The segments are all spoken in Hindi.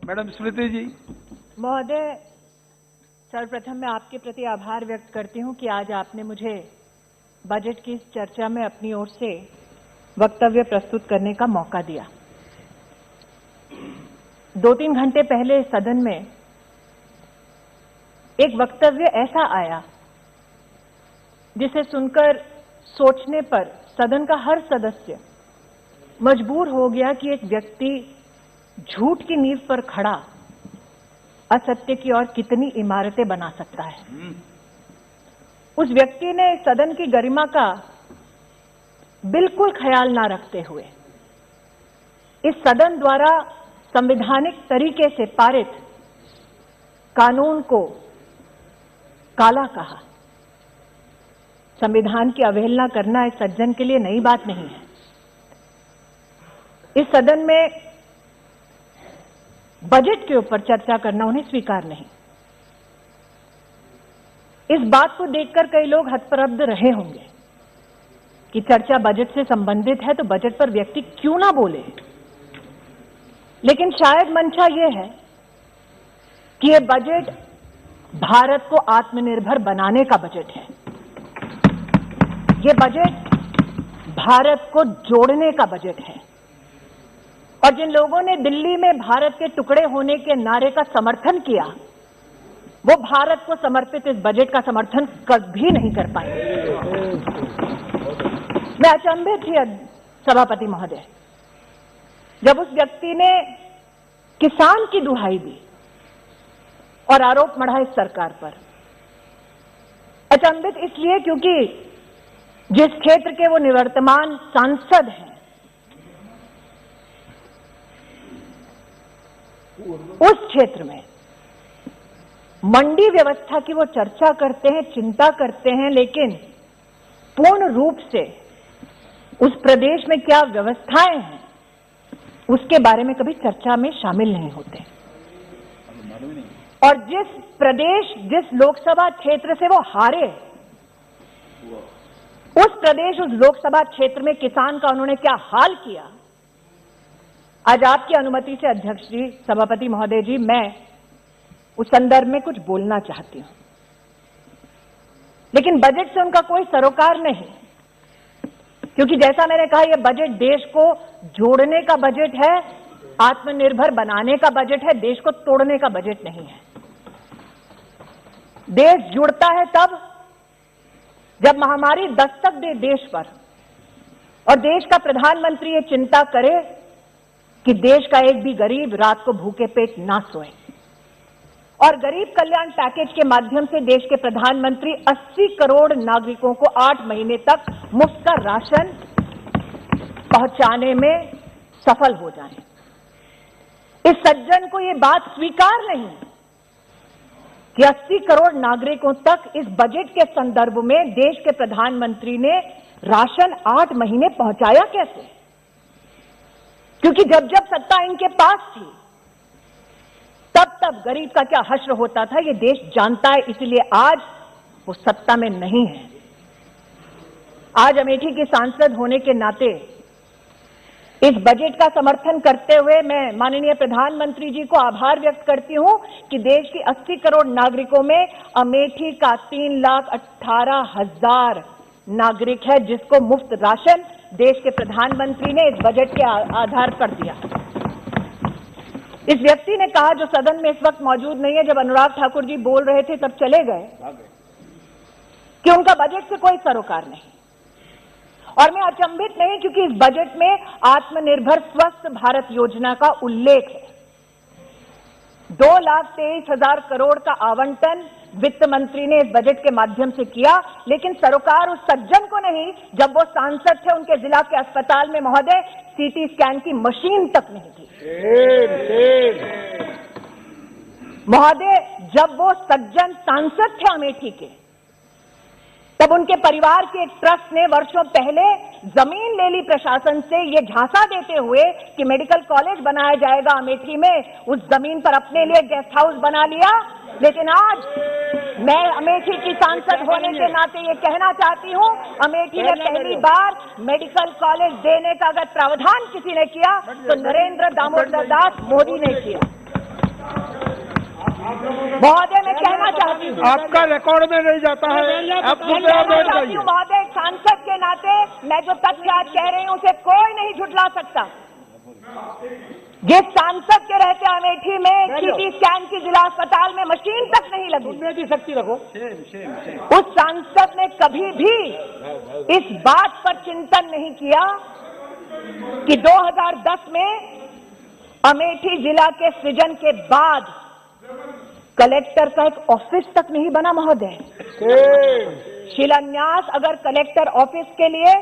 मैडम स्मृति जी। महोदय, सर्वप्रथम मैं आपके प्रति आभार व्यक्त करती हूं कि आज आपने मुझे बजट की इस चर्चा में अपनी ओर से वक्तव्य प्रस्तुत करने का मौका दिया। 2-3 घंटे पहले सदन में एक वक्तव्य ऐसा आया जिसे सुनकर सोचने पर सदन का हर सदस्य मजबूर हो गया कि एक व्यक्ति झूठ की नींव पर खड़ा असत्य की और कितनी इमारतें बना सकता है। उस व्यक्ति ने सदन की गरिमा का बिल्कुल ख्याल ना रखते हुए इस सदन द्वारा संवैधानिक तरीके से पारित कानून को काला कहा। संविधान की अवहेलना करना इस सज्जन के लिए नई बात नहीं है। इस सदन में बजट के ऊपर चर्चा करना उन्हें स्वीकार नहीं। इस बात को देखकर कई लोग हतप्रभ रहे होंगे कि चर्चा बजट से संबंधित है तो बजट पर व्यक्ति क्यों ना बोले, लेकिन शायद मंशा यह है कि यह बजट भारत को आत्मनिर्भर बनाने का बजट है। यह बजट भारत को जोड़ने का बजट है। और जिन लोगों ने दिल्ली में भारत के टुकड़े होने के नारे का समर्थन किया, वो भारत को समर्पित इस बजट का समर्थन कभी नहीं कर पाए। मैं अचंभित थी सभापति महोदय जब उस व्यक्ति ने किसान की दुहाई दी और आरोप मढ़ा इस सरकार पर। अचंभित इसलिए क्योंकि जिस क्षेत्र के वो निवर्तमान सांसद हैं, उस क्षेत्र में मंडी व्यवस्था की वो चर्चा करते हैं, चिंता करते हैं, लेकिन पूर्ण रूप से उस प्रदेश में क्या व्यवस्थाएं हैं उसके बारे में कभी चर्चा में शामिल नहीं होते। और जिस लोकसभा क्षेत्र से वो हारे, उस लोकसभा क्षेत्र में किसान का उन्होंने क्या हाल किया, आज आपकी अनुमति से अध्यक्ष जी, सभापति महोदय जी, मैं उस संदर्भ में कुछ बोलना चाहती हूं। लेकिन बजट से उनका कोई सरोकार नहीं, क्योंकि जैसा मैंने कहा, यह बजट देश को जोड़ने का बजट है, आत्मनिर्भर बनाने का बजट है, देश को तोड़ने का बजट नहीं है। देश जुड़ता है तब जब महामारी दस्तक दे देश पर और देश का प्रधानमंत्री ये चिंता करे कि देश का एक भी गरीब रात को भूखे पेट ना सोए। और गरीब कल्याण पैकेज के माध्यम से देश के प्रधानमंत्री 80 करोड़ नागरिकों को 8 महीने तक मुफ्त का राशन पहुंचाने में सफल हो जाएं। इस सज्जन को यह बात स्वीकार नहीं कि 80 करोड़ नागरिकों तक इस बजट के संदर्भ में देश के प्रधानमंत्री ने राशन 8 महीने पहुंचाया कैसे? क्योंकि जब जब सत्ता इनके पास थी तब गरीब का क्या हश्र होता था ये देश जानता है, इसलिए आज वो सत्ता में नहीं है। आज अमेठी की सांसद होने के नाते इस बजट का समर्थन करते हुए मैं माननीय प्रधानमंत्री जी को आभार व्यक्त करती हूं कि देश की 80 करोड़ नागरिकों में अमेठी का 3,18,000 नागरिक है जिसको मुफ्त राशन देश के प्रधानमंत्री ने इस बजट के आधार पर दिया। इस व्यक्ति ने कहा, जो सदन में इस वक्त मौजूद नहीं है, जब अनुराग ठाकुर जी बोल रहे थे तब चले गए, कि उनका बजट से कोई सरोकार नहीं। और मैं अचंभित नहीं, क्योंकि इस बजट में आत्मनिर्भर स्वस्थ भारत योजना का उल्लेख है। 2,23,000 करोड़ का आवंटन वित्त मंत्री ने इस बजट के माध्यम से किया, लेकिन सरोकार उस सज्जन को नहीं जब वो सांसद थे, उनके जिला के अस्पताल में महोदय सीटी स्कैन की मशीन तक नहीं थी। महोदय, जब वो सज्जन सांसद थे अमेठी के, तब उनके परिवार के एक ट्रस्ट ने वर्षों पहले जमीन ले ली प्रशासन से, ये झांसा देते हुए कि मेडिकल कॉलेज बनाया जाएगा अमेठी में। उस जमीन पर अपने लिए गेस्ट हाउस बना लिया। लेकिन आज मैं अमेठी की सांसद होने के नाते ये कहना चाहती हूं, अमेठी में पहली बार मेडिकल कॉलेज देने का अगर प्रावधान किसी ने किया तो नरेंद्र दामोदर दास मोदी ने किया। महोदय मैं कहना चाहती हूँ, आपका रिकॉर्ड में नहीं जाता है, आप दूसरा बैठ जाइए। महोदय सांसद के नाते मैं जो तथ्य आज कह रही हूँ उसे कोई नहीं झुठला सकता। जिस सांसद के रहते अमेठी में सीटी स्कैन की जिला अस्पताल में मशीन तक नहीं लगी, शक्ति रखो, उस सांसद ने कभी भी इस बात पर चिंतन नहीं किया कि 2010 में अमेठी जिला के सृजन के बाद कलेक्टर का एक ऑफिस तक नहीं बना। महोदय शिलान्यास अगर कलेक्टर ऑफिस के लिए,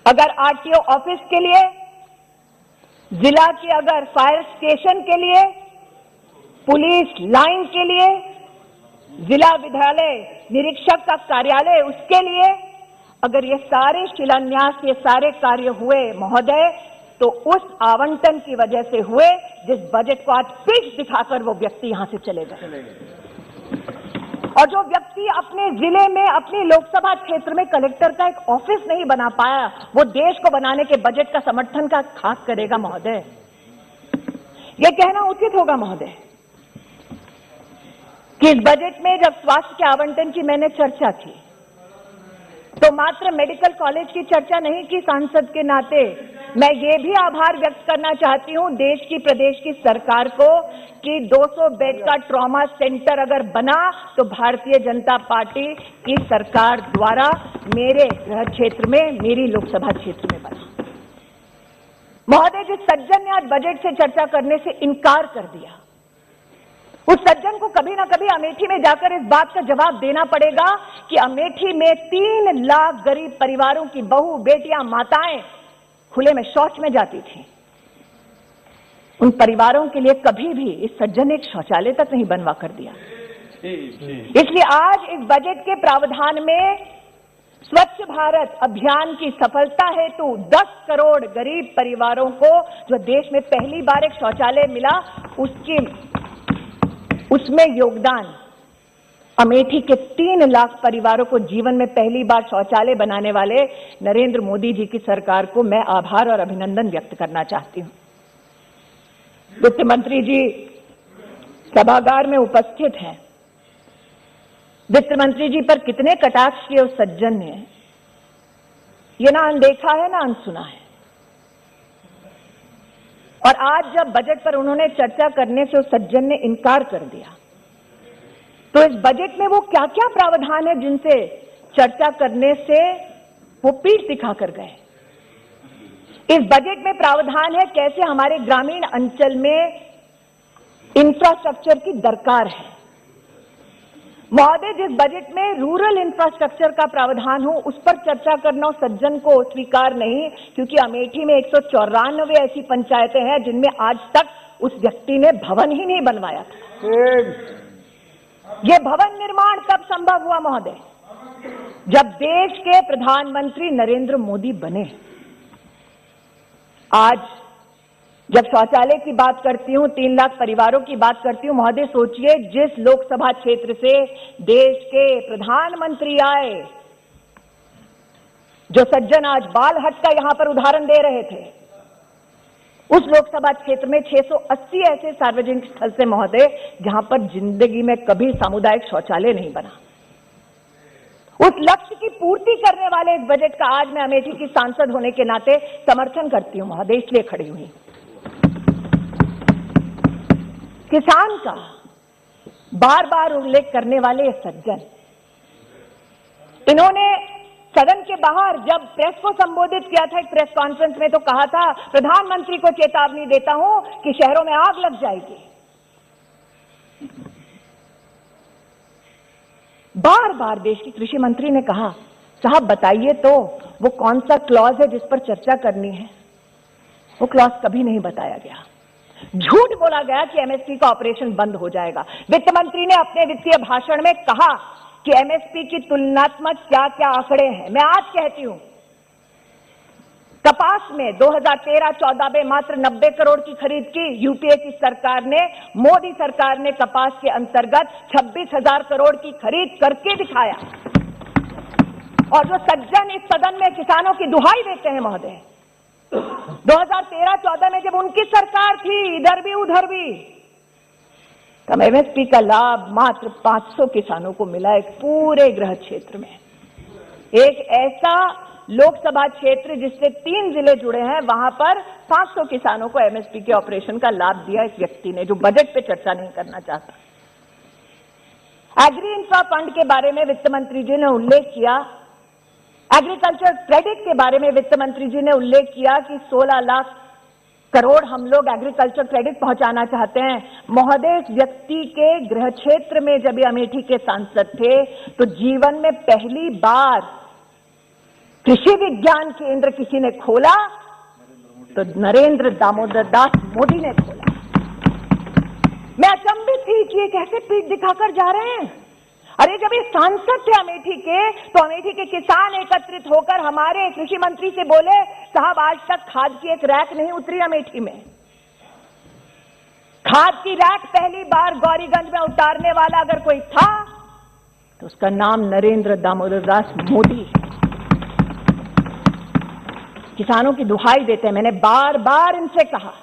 अगर आरटीओ ऑफिस के लिए, जिला के अगर फायर स्टेशन के लिए, पुलिस लाइन के लिए, जिला विद्यालय निरीक्षक का कार्यालय उसके लिए, अगर ये सारे शिलान्यास, ये सारे कार्य हुए महोदय, तो उस आवंटन की वजह से हुए जिस बजट को आज पीठ दिखाकर वो व्यक्ति यहां से चले गए। और जो व्यक्ति अपने जिले में, अपनी लोकसभा क्षेत्र में कलेक्टर का एक ऑफिस नहीं बना पाया, वो देश को बनाने के बजट का समर्थन का खाक करेगा। महोदय ये कहना उचित होगा महोदय कि इस बजट में जब स्वास्थ्य के आवंटन की मैंने चर्चा की तो मात्र मेडिकल कॉलेज की चर्चा नहीं की। सांसद के नाते मैं ये भी आभार व्यक्त करना चाहती हूं देश की, प्रदेश की सरकार को कि 200 बेड का ट्रॉमा सेंटर अगर बना तो भारतीय जनता पार्टी की सरकार द्वारा मेरे गृह क्षेत्र में, मेरी लोकसभा क्षेत्र में बना। महोदय जिस सज्जन ने आज बजट से चर्चा करने से इनकार कर दिया, उस सज्जन को कभी ना कभी अमेठी में जाकर इस बात का जवाब देना पड़ेगा कि अमेठी में 3 लाख गरीब परिवारों की बहू, बेटियां, माताएं खुले में शौच में जाती थी। उन परिवारों के लिए कभी भी इस सज्जन ने एक शौचालय तक नहीं बनवा कर दिया। इसलिए आज इस बजट के प्रावधान में स्वच्छ भारत अभियान की सफलता हेतु 10 करोड़ गरीब परिवारों को जो देश में पहली बार एक शौचालय मिला, उसमें योगदान अमेठी के 3 लाख परिवारों को जीवन में पहली बार शौचालय बनाने वाले नरेंद्र मोदी जी की सरकार को मैं आभार और अभिनंदन व्यक्त करना चाहती हूं। वित्त मंत्री जी सभागार में उपस्थित हैं। वित्त मंत्री जी पर कितने कटाक्ष किए उस सज्जन ने, ये ना अनदेखा है ना अनसुना है। और आज जब बजट पर उन्होंने चर्चा करने से उस सज्जन ने इनकार कर दिया, तो इस बजट में वो क्या क्या प्रावधान है जिनसे चर्चा करने से वो पीठ दिखाकर गए। इस बजट में प्रावधान है कैसे हमारे ग्रामीण अंचल में इंफ्रास्ट्रक्चर की दरकार है। महोदय जिस बजट में रूरल इंफ्रास्ट्रक्चर का प्रावधान हो उस पर चर्चा करना सज्जन को स्वीकार नहीं, क्योंकि अमेठी में 194 ऐसी पंचायतें हैं जिनमें आज तक उस व्यक्ति ने भवन ही नहीं बनवाया था। ये भवन निर्माण कब संभव हुआ महोदय? जब देश के प्रधानमंत्री नरेंद्र मोदी बने। आज जब शौचालय की बात करती हूं, 3 लाख परिवारों की बात करती हूं, महोदय सोचिए जिस लोकसभा क्षेत्र से देश के प्रधानमंत्री आए, जो सज्जन आज बाल हट का यहां पर उदाहरण दे रहे थे, उस लोकसभा क्षेत्र में 680 ऐसे सार्वजनिक स्थल से महोदय जहां पर जिंदगी में कभी सामुदायिक शौचालय नहीं बना। उस लक्ष्य की पूर्ति करने वाले इस बजट का आज मैं अमेठी की सांसद होने के नाते समर्थन करती हूं महोदय, इसलिए खड़ी हुई। किसान का बार बार उल्लेख करने वाले ये सज्जन, इन्होंने सदन के बाहर जब प्रेस को संबोधित किया था, एक प्रेस कॉन्फ्रेंस में, तो कहा था प्रधानमंत्री को चेतावनी देता हूं कि शहरों में आग लग जाएगी। बार बार देश की कृषि मंत्री ने कहा, साहब बताइए तो वो कौन सा क्लॉज है जिस पर चर्चा करनी है। वो क्लॉज कभी नहीं बताया गया। झूठ बोला गया कि एमएसपी का ऑपरेशन बंद हो जाएगा। वित्त मंत्री ने अपने वित्तीय भाषण में कहा कि एमएसपी की तुलनात्मक क्या क्या आंकड़े हैं। मैं आज कहती हूं, कपास में 2013-14 में मात्र 90 करोड़ की खरीद की यूपीए की सरकार ने, मोदी सरकार ने कपास के अंतर्गत 26,000 करोड़ की खरीद करके दिखाया। और जो सज्जन इस सदन में किसानों की दुहाई देते हैं महोदय, 2013-14 में जब उनकी सरकार थी, इधर भी उधर भी, कम एमएसपी का लाभ मात्र 500 किसानों को मिला एक पूरे गृह क्षेत्र में। एक ऐसा लोकसभा क्षेत्र जिससे 3 जिले जुड़े हैं, वहां पर 500 किसानों को एमएसपी के ऑपरेशन का लाभ दिया इस व्यक्ति ने, जो बजट पे चर्चा नहीं करना चाहता। एग्री इंफ्रा फंड के बारे में वित्त मंत्री जी ने उल्लेख किया, एग्रीकल्चर क्रेडिट के बारे में वित्त मंत्री जी ने उल्लेख किया कि 16 लाख करोड़ हम लोग एग्रीकल्चर क्रेडिट पहुंचाना चाहते हैं। महोदय, इस व्यक्ति के गृह क्षेत्र में जब ये अमेठी के सांसद थे तो जीवन में पहली बार कृषि विज्ञान केंद्र किसी ने खोला तो नरेंद्र दामोदर दास मोदी ने खोला। मैं अचंभित थी कि ये कैसे पीठ दिखाकर जा रहे हैं। अरे जब ये सांसद थे अमेठी के, तो अमेठी के किसान एकत्रित होकर हमारे कृषि मंत्री से बोले, साहब आज तक खाद की एक रैक नहीं उतरी अमेठी में। खाद की रैक पहली बार गौरीगंज में उतारने वाला अगर कोई था तो उसका नाम नरेंद्र दामोदर दास मोदी है। किसानों की दुहाई देते हैं, मैंने बार बार इनसे कहा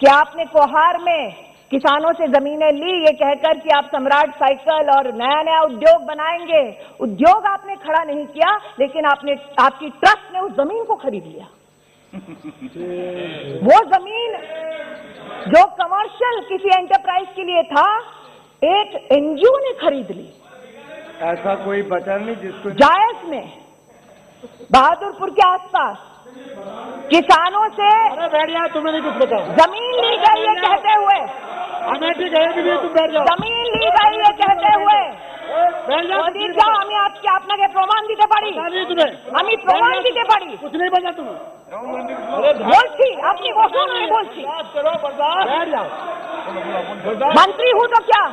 कि आपने कोहार में किसानों से जमीनें ली ये कहकर कि आप सम्राट साइकिल और नया नया उद्योग बनाएंगे। उद्योग आपने खड़ा नहीं किया, लेकिन आपकी ट्रस्ट ने उस जमीन को खरीद लिया। वो जमीन जो कमर्शियल किसी एंटरप्राइज के लिए था, एक एनजीओ ने खरीद ली। ऐसा कोई बचा नहीं जिसको जायस में बहादुरपुर के आसपास किसानों से तुम्हें नहीं कुछ बताओ, जमीन ली गई है कहते हुए, अमेठी गए भी नहीं, तुम बैठ जाओ। जमीन ली गई है कहते हुए मोदी साहब আমি আজকে আপনাকে প্রমাণ দিতে পারি, আমি প্রমাণ দিতে পারি। कुछ नहीं बचा तुम्हें বলছি, আপনি বসুন, আমি বলছি। मंत्री हूं तो क्या,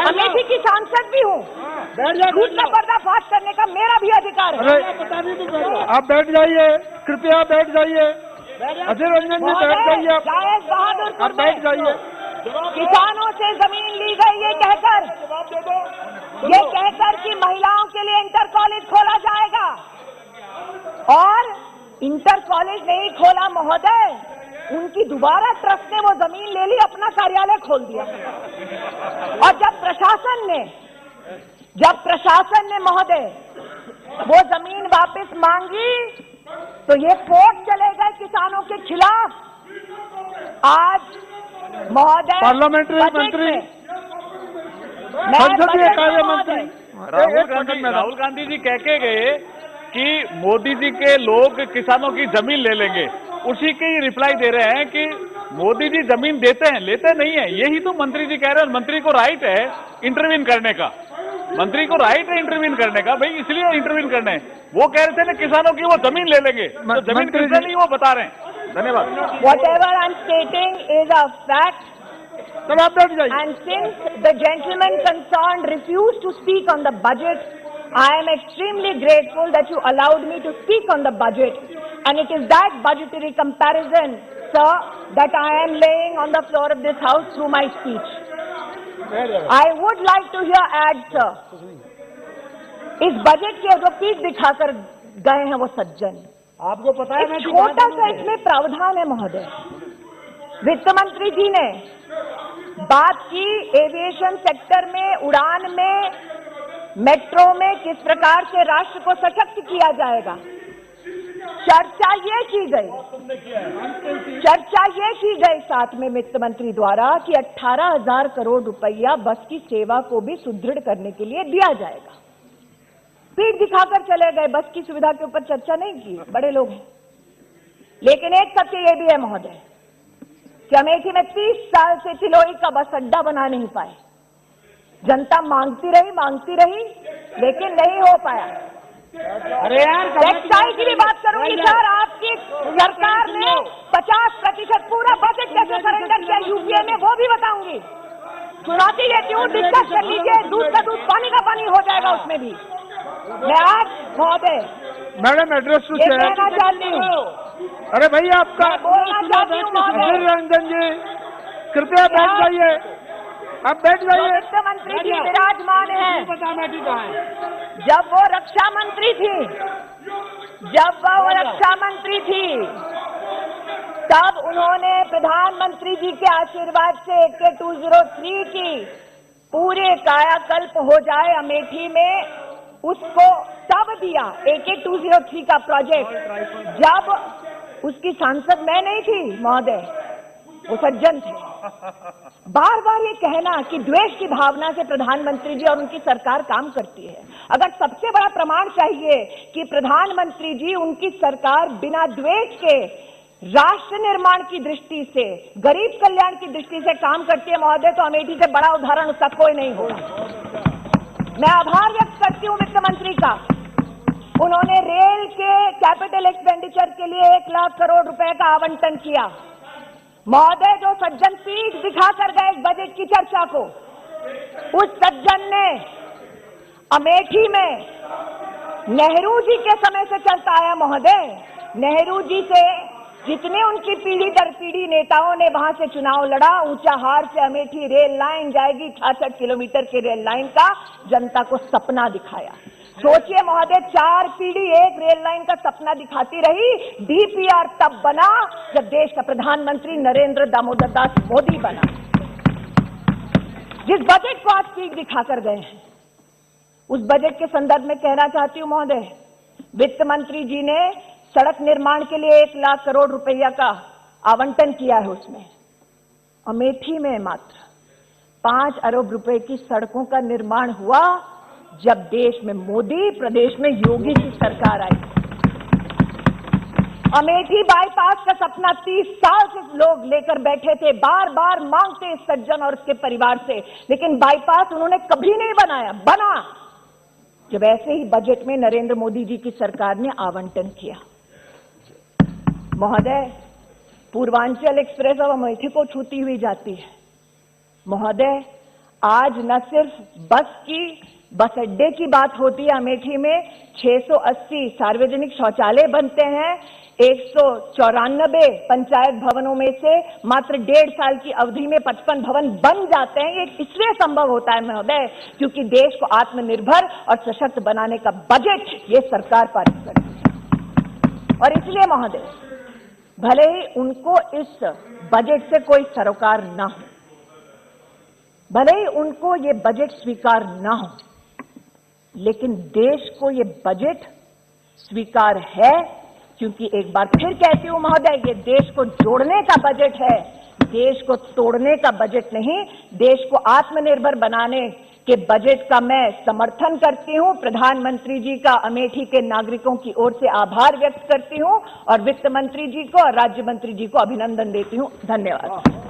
अमेठी की सांसद भी हूं। झूठ का पर्दाफाश करने का मेरा भी अधिकार है। आप बैठ जाइए, कृपया बैठ जाइए। अजय रंजन जी बैठ जाइए, जायज बहादुरपुर आप बैठ जाइए। किसानों से जमीन ली गई ये कहकर कि महिलाओं के लिए इंटर कॉलेज खोला जाएगा, और इंटर कॉलेज नहीं खोला महोदय, उनकी दोबारा ट्रस्ट ने वो जमीन ले ली, अपना कार्यालय खोल दिया। और जब प्रशासन ने महोदय वो जमीन वापस मांगी तो ये कोर्ट चले गए किसानों के खिलाफ। आज महोदय पार्लियामेंट्री मंत्री, संसदीय कार्य मंत्री राहुल गांधी जी कह के गए कि मोदी जी के लोग किसानों की जमीन ले लेंगे, उसी के ही रिप्लाई दे रहे हैं कि मोदी जी जमीन देते हैं, लेते नहीं है। यही तो मंत्री जी कह रहे हैं। मंत्री को राइट है इंटरवीन करने का, मंत्री को राइट है इंटरवीन करने का, भाई इसलिए इंटरवीन करने हैं। वो कह रहे थे ना किसानों की वो जमीन ले लेंगे, तो जमीन किसने ली वो बता रहे हैं। धन्यवाद। Whatever I'm stating is a fact. तब आप बैठ जाइए। And since the gentleman concerned refused to speak on the budget, I am extremely grateful that you allowed me to speak on the budget. And it is that budgetary comparison, sir, that I am laying on the floor of this house through my speech. I would like to hear add, sir. इस बजट के जो पीठ दिखाकर गए हैं वो सज्जन, आपको पता है एक छोटा सा इसमें प्रावधान है महोदय। वित्त मंत्री जी ने बात की एविएशन सेक्टर में, उड़ान में, मेट्रो में किस प्रकार से राष्ट्र को सशक्त किया जाएगा। चर्चा ये की गई साथ में वित्त मंत्री द्वारा कि 18,000 करोड़ रुपया बस की सेवा को भी सुदृढ़ करने के लिए दिया जाएगा। पीठ दिखाकर चले गए, बस की सुविधा के ऊपर चर्चा नहीं की, बड़े लोग हैं। लेकिन एक सत्य ये भी है महोदय कि अमेठी में 30 साल से चिलोई का बस अड्डा बना नहीं पाए। जनता मांगती रही लेकिन नहीं हो पाया। अरे यार, टेक्सटाइल की भी बात करूंगी सर। आपकी सरकार ने 50% पूरा बजट कैसे सरेंडर किया यूपीए में, वो भी बताऊंगी। चुनौती देती हूँ, डिस्कस कर लीजिए। दूध का दूध, पानी का पानी हो जाएगा उसमें भी। मैं आज महोदय मैडम एड्रेस टू ये कहना चाहती हूँ। अरे भाई आपका बोलना चाहती हूँ महोदय, अजय रंजन जी कृपया बैठ जाइए, आप बैठ जाइए। वित्त मंत्री जी विराजमान हैं। जब वो रक्षा मंत्री थी, तब उन्होंने प्रधानमंत्री जी के आशीर्वाद से AK-203 की पूरे कायाकल्प हो जाए अमेठी में, उसको तब दिया AK-203 का प्रोजेक्ट, जब उसकी सांसद मैं नहीं थी महोदय, वो सज्जन थे। बार बार ये कहना कि द्वेष की भावना से प्रधानमंत्री जी और उनकी सरकार काम करती है। अगर सबसे बड़ा प्रमाण चाहिए कि प्रधानमंत्री जी, उनकी सरकार बिना द्वेष के राष्ट्र निर्माण की दृष्टि से, गरीब कल्याण की दृष्टि से काम करती है महोदय, तो अमेठी से बड़ा उदाहरण उसका कोई नहीं होगा। मैं आभार व्यक्त करती हूं वित्त मंत्री का। उन्होंने रेल के कैपिटल एक्सपेंडिचर के लिए 1 लाख करोड़ रुपए का आवंटन किया। महोदय, जो सज्जन पीठ दिखाकर गए इस बजट की चर्चा को, उस सज्जन ने अमेठी में नेहरू जी के समय से चलता आया महोदय, नेहरू जी से जितने उनकी पीढ़ी दर पीढ़ी नेताओं ने वहां से चुनाव लड़ा, ऊंचाहार से अमेठी रेल लाइन जाएगी, 66 किलोमीटर की रेल लाइन का जनता को सपना दिखाया। सोचिए महोदय, 4 पीढ़ी एक रेल लाइन का सपना दिखाती रही। DPR तब बना जब देश का प्रधानमंत्री नरेंद्र दामोदर दास मोदी बना। जिस बजट को आज पीठ दिखाकर गए हैं, उस बजट के संदर्भ में कहना चाहती हूं महोदय, वित्त मंत्री जी ने सड़क निर्माण के लिए 1 लाख करोड़ रुपया का आवंटन किया है। उसमें अमेठी में मात्र 5 अरब रुपए की सड़कों का निर्माण हुआ जब देश में मोदी, प्रदेश में योगी की सरकार आई। अमेठी बाईपास का सपना 30 साल से लोग लेकर बैठे थे, बार बार मांगते इस सज्जन और उसके परिवार से, लेकिन बाईपास उन्होंने कभी नहीं बनाया। बना जब ऐसे ही बजट में नरेंद्र मोदी जी की सरकार ने आवंटन किया। महोदय, पूर्वांचल एक्सप्रेस अब अमेठी को छूती हुई जाती है। महोदय, आज न सिर्फ बस अड्डे की बात होती है, अमेठी में 680 सार्वजनिक शौचालय बनते हैं। 194 पंचायत भवनों में से मात्र 1.5 साल की अवधि में 55 भवन बन जाते हैं। ये इसलिए संभव होता है महोदय, क्योंकि देश को आत्मनिर्भर और सशक्त बनाने का बजट ये सरकार पारित करती है। और इसलिए महोदय, भले ही उनको इस बजट से कोई सरोकार ना हो, भले ही उनको ये बजट स्वीकार ना हो, लेकिन देश को ये बजट स्वीकार है, क्योंकि एक बार फिर कहती हूं महोदय, ये देश को जोड़ने का बजट है, देश को तोड़ने का बजट नहीं। देश को आत्मनिर्भर बनाने के बजट का मैं समर्थन करती हूं। प्रधानमंत्री जी का अमेठी के नागरिकों की ओर से आभार व्यक्त करती हूं और वित्त मंत्री जी को और राज्य मंत्री जी को अभिनंदन देती हूं। धन्यवाद।